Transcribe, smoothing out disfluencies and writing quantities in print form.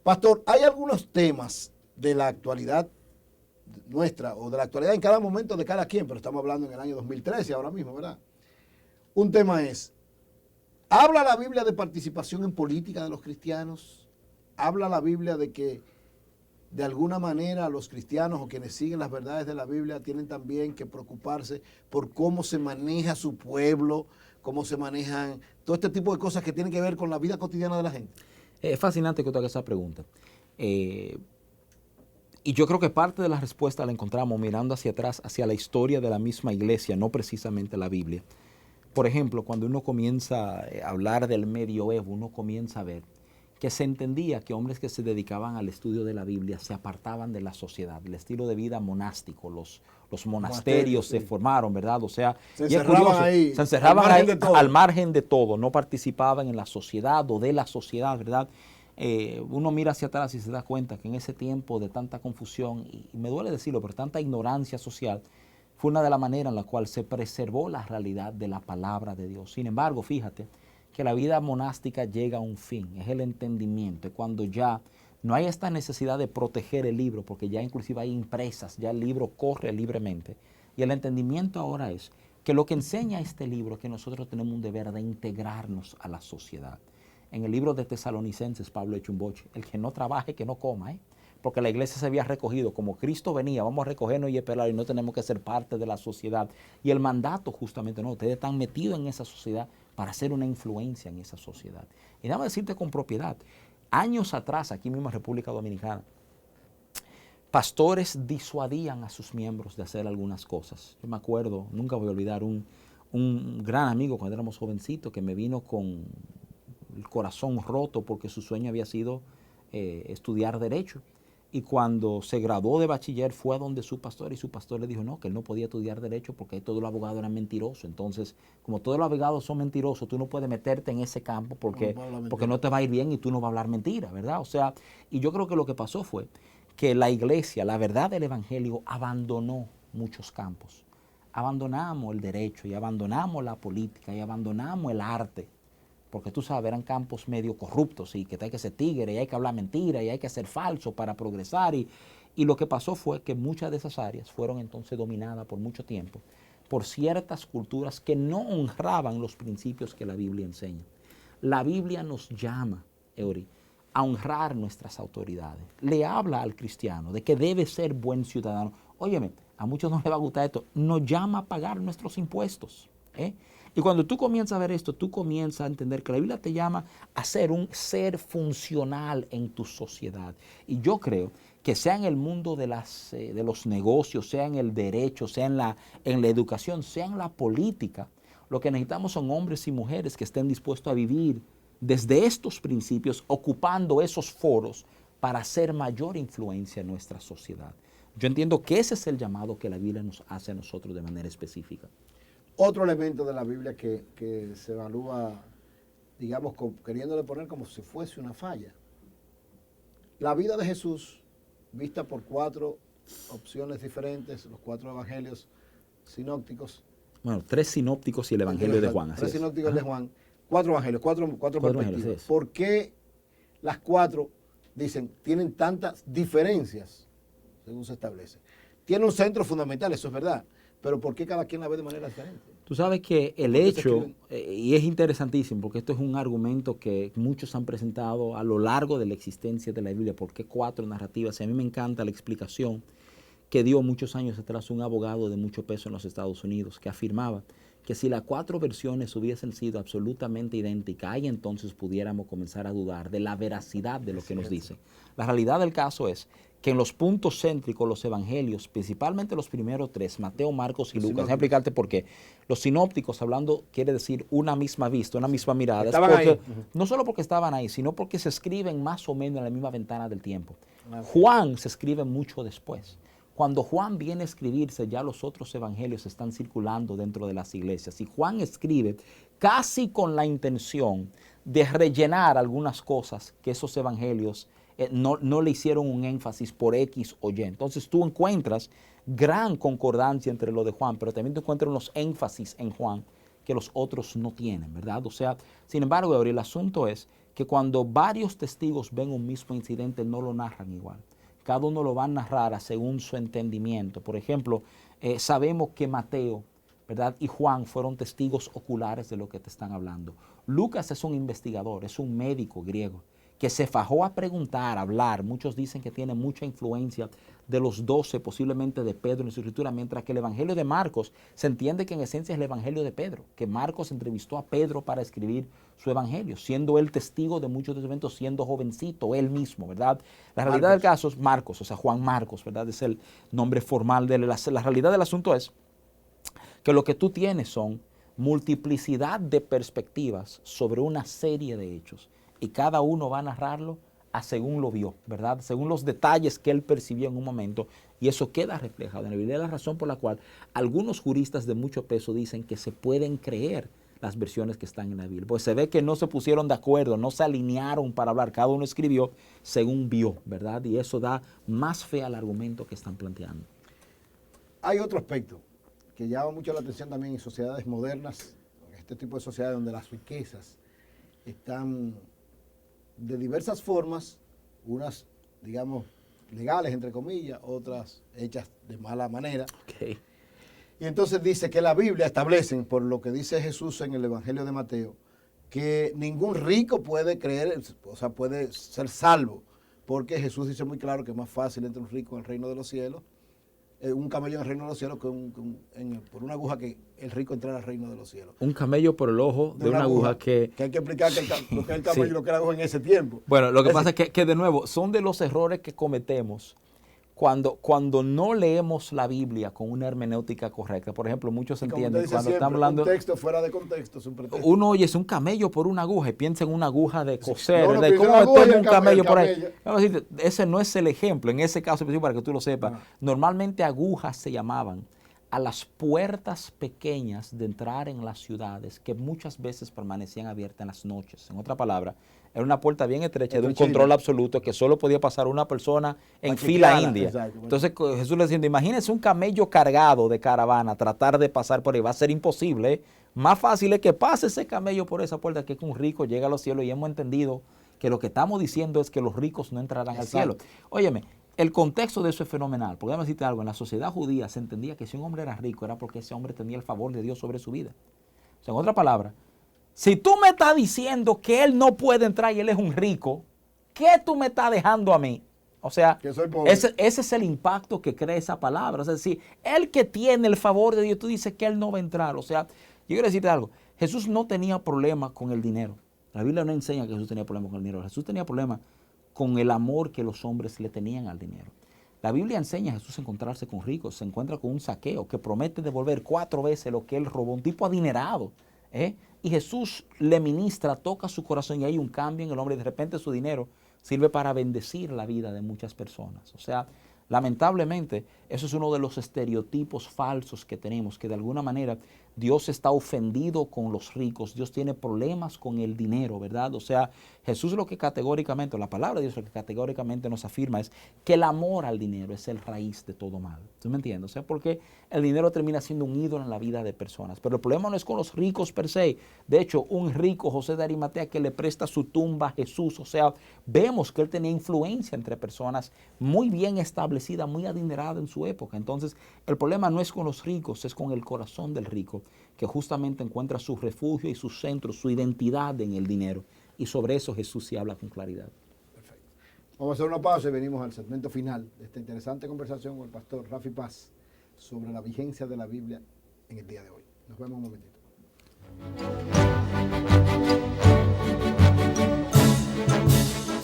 Pastor, hay algunos temas de la actualidad nuestra o de la actualidad en cada momento de cada quien, pero estamos hablando en el año 2013 ahora mismo, ¿verdad? Un tema es, ¿habla la Biblia de participación en política de los cristianos? ¿Habla la Biblia de que de alguna manera los cristianos o quienes siguen las verdades de la Biblia tienen también que preocuparse por cómo se maneja su pueblo, cómo se manejan todo este tipo de cosas que tienen que ver con la vida cotidiana de la gente? Es fascinante que tú hagas esa pregunta. Y yo creo que parte de la respuesta la encontramos mirando hacia atrás, hacia la historia de la misma iglesia, no precisamente la Biblia. Por ejemplo, cuando uno comienza a hablar del medioevo, uno comienza a ver que se entendía que hombres que se dedicaban al estudio de la Biblia se apartaban de la sociedad, el estilo de vida monástico, los monasterios se formaron, ¿verdad? O sea, se encerraban ahí, se encerraban ahí al margen de todo, no participaban en la sociedad o de la sociedad, ¿verdad? Uno mira hacia atrás y se da cuenta que en ese tiempo de tanta confusión, y me duele decirlo, pero tanta ignorancia social, fue una de las maneras en la cual se preservó la realidad de la palabra de Dios. Sin embargo, fíjate que la vida monástica llega a un fin, es el entendimiento, es cuando ya no hay esta necesidad de proteger el libro, porque ya inclusive hay impresas, ya el libro corre libremente. Y el entendimiento ahora es que lo que enseña este libro es que nosotros tenemos un deber de integrarnos a la sociedad. En el libro de Tesalonicenses, Pablo echa un boche, el que no trabaje, que no coma, porque la iglesia se había recogido, como Cristo venía, vamos a recogernos y esperar y no tenemos que ser parte de la sociedad. Y el mandato justamente, no, ustedes están metidos en esa sociedad para hacer una influencia en esa sociedad. Y déjame decirte con propiedad, años atrás, aquí mismo en República Dominicana, pastores disuadían a sus miembros de hacer algunas cosas. Yo me acuerdo, nunca voy a olvidar, un gran amigo cuando éramos jovencitos que me vino con el corazón roto porque su sueño había sido estudiar Derecho. Y cuando se graduó de bachiller fue a donde su pastor y su pastor le dijo no, que él no podía estudiar Derecho porque todos los abogados eran mentirosos. Entonces, como todos los abogados son mentirosos, tú no puedes meterte en ese campo porque no te va a ir bien y tú no vas a hablar mentira, ¿verdad? O sea, y yo creo que lo que pasó fue que la iglesia, la verdad del evangelio, abandonó muchos campos. Abandonamos el derecho y abandonamos la política y abandonamos el arte. Porque tú sabes, eran campos medio corruptos y que hay que ser tigre y hay que hablar mentira y hay que ser falso para progresar. Y lo que pasó fue que muchas de esas áreas fueron entonces dominadas por mucho tiempo por ciertas culturas que no honraban los principios que la Biblia enseña. La Biblia nos llama, Eury, a honrar nuestras autoridades. Le habla al cristiano de que debe ser buen ciudadano. Óyeme, a muchos no les va a gustar esto. Nos llama a pagar nuestros impuestos. Y cuando tú comienzas a ver esto, tú comienzas a entender que la Biblia te llama a ser un ser funcional en tu sociedad. Y yo creo que sea en el mundo de los negocios, sea en el derecho, sea en la educación, sea en la política, lo que necesitamos son hombres y mujeres que estén dispuestos a vivir desde estos principios, ocupando esos foros para hacer mayor influencia en nuestra sociedad. Yo entiendo que ese es el llamado que la Biblia nos hace a nosotros de manera específica. Otro elemento de la Biblia que se evalúa, digamos, queriéndole poner como si fuese una falla. La vida de Jesús, vista por 4 opciones diferentes, los 4 evangelios sinópticos. Bueno, 3 sinópticos y el evangelio de Juan. 3 sinópticos de Juan, 4 evangelios, 4 perspectivas. ¿Por qué las 4 dicen, tienen tantas diferencias, según se establece? Tiene un centro fundamental, eso es verdad. Pero ¿por qué cada quien la ve de manera diferente? Tú sabes que el hecho, y es interesantísimo, porque esto es un argumento que muchos han presentado a lo largo de la existencia de la Biblia, ¿por qué 4 narrativas? Y a mí me encanta la explicación que dio muchos años atrás un abogado de mucho peso en los Estados Unidos, que afirmaba que si las 4 versiones hubiesen sido absolutamente idénticas, ahí entonces pudiéramos comenzar a dudar de la veracidad de lo que nos dice. La realidad del caso es que en los puntos céntricos, los evangelios, principalmente los primeros 3, Mateo, Marcos y Lucas, déjame explicarte por qué. Los sinópticos, hablando, quiere decir una misma vista, una misma mirada. Estaban ahí. No solo porque estaban ahí, sino porque se escriben más o menos en la misma ventana del tiempo. Juan se escribe mucho después. Cuando Juan viene a escribirse, ya los otros evangelios están circulando dentro de las iglesias. Y Juan escribe casi con la intención de rellenar algunas cosas que esos evangelios no le hicieron un énfasis por X o Y. Entonces tú encuentras gran concordancia entre lo de Juan, pero también tú encuentras unos énfasis en Juan que los otros no tienen, ¿verdad? O sea, sin embargo, el asunto es que cuando varios testigos ven un mismo incidente no lo narran igual. Cada uno lo va a narrar según su entendimiento. Por ejemplo, sabemos que Mateo, ¿verdad?, y Juan fueron testigos oculares de lo que te están hablando. Lucas es un investigador, es un médico griego que se fajó a preguntar, a hablar. Muchos dicen que tiene mucha influencia de los 12, posiblemente de Pedro en su escritura, mientras que el Evangelio de Marcos se entiende que en esencia es el Evangelio de Pedro, que Marcos entrevistó a Pedro para escribir su Evangelio, siendo él testigo de muchos de los eventos, siendo jovencito, él mismo, ¿verdad? La realidad del caso es Marcos, o sea, Juan Marcos, ¿verdad? Es el nombre formal de la realidad del asunto es que lo que tú tienes son multiplicidad de perspectivas sobre una serie de hechos y cada uno va a narrarlo a según lo vio, ¿verdad? Según los detalles que él percibió en un momento, y eso queda reflejado en la Biblia. Es la razón por la cual algunos juristas de mucho peso dicen que se pueden creer las versiones que están en la Biblia, pues se ve que no se pusieron de acuerdo, no se alinearon para hablar, cada uno escribió según vio, ¿verdad? Y eso da más fe al argumento que están planteando. Hay otro aspecto que llama mucho la atención también en sociedades modernas, en este tipo de sociedades donde las riquezas están de diversas formas, unas, digamos, legales, entre comillas, otras hechas de mala manera. Okay. Y entonces dice que la Biblia establece, por lo que dice Jesús en el Evangelio de Mateo, que ningún rico puede creer, o sea, puede ser salvo, porque Jesús dice muy claro que es más fácil entre un rico en el reino de los cielos, un camello en el reino de los cielos que por una aguja que el rico entrara al reino de los cielos. Un camello por el ojo de una aguja que... Que hay que explicar lo que es el camello y lo que era la aguja en ese tiempo. Bueno, lo que pasa es que de nuevo, son de los errores que cometemos cuando no leemos la Biblia con una hermenéutica correcta. Por ejemplo, muchos entienden cuando estamos hablando... Un texto fuera de contexto es un pretexto. Uno oye, es un camello por una aguja y piensa en una aguja de coser. No, ¿Cómo metemos un camello por ahí? Vamos a decir, ese no es el ejemplo. En ese caso, para que tú lo sepas, normalmente agujas se llamaban a las puertas pequeñas de entrar en las ciudades que muchas veces permanecían abiertas en las noches. En otra palabra, era una puerta bien estrecha de un control absoluto que solo podía pasar una persona en fila india. Exacto. Entonces Jesús le decía, imagínense un camello cargado de caravana, tratar de pasar por ahí, va a ser imposible, ¿eh? Más fácil es que pase ese camello por esa puerta que un rico llega a los cielos, y hemos entendido que lo que estamos diciendo es que los ricos no entrarán al cielo. Óyeme, el contexto de eso es fenomenal. Podemos decirte algo, en la sociedad judía se entendía que si un hombre era rico era porque ese hombre tenía el favor de Dios sobre su vida. O sea, en otra palabra, si tú me estás diciendo que él no puede entrar y él es un rico, ¿qué tú me estás dejando a mí? O sea, ese es el impacto que crea esa palabra. O sea, si el que tiene el favor de Dios, tú dices que él no va a entrar. O sea, yo quiero decirte algo, Jesús no tenía problema con el dinero. La Biblia no enseña que Jesús tenía problema con el dinero. Jesús tenía problema con el amor que los hombres le tenían al dinero. La Biblia enseña a Jesús a encontrarse con ricos, se encuentra con un Zaqueo que promete devolver 4 veces lo que él robó, un tipo adinerado, ¿eh? Y Jesús le ministra, toca su corazón y hay un cambio en el hombre. De repente su dinero sirve para bendecir la vida de muchas personas. O sea, lamentablemente, eso es uno de los estereotipos falsos que tenemos, que de alguna manera Dios está ofendido con los ricos, Dios tiene problemas con el dinero, ¿verdad? O sea, Jesús lo que categóricamente, la palabra de Dios lo que categóricamente nos afirma es que el amor al dinero es el raíz de todo mal. ¿Tú me entiendes? O sea, porque el dinero termina siendo un ídolo en la vida de personas. Pero el problema no es con los ricos per se. De hecho, un rico, José de Arimatea, que le presta su tumba a Jesús, o sea, vemos que él tenía influencia entre personas muy bien establecidas, muy adineradas en su época. Entonces, el problema no es con los ricos, es con el corazón del rico, que justamente encuentra su refugio y su centro, su identidad en el dinero. Y sobre eso Jesús sí habla con claridad. Perfecto. Vamos a hacer una pausa y venimos al segmento final de esta interesante conversación con el pastor Rafi Paz sobre la vigencia de la Biblia en el día de hoy. Nos vemos un momentito.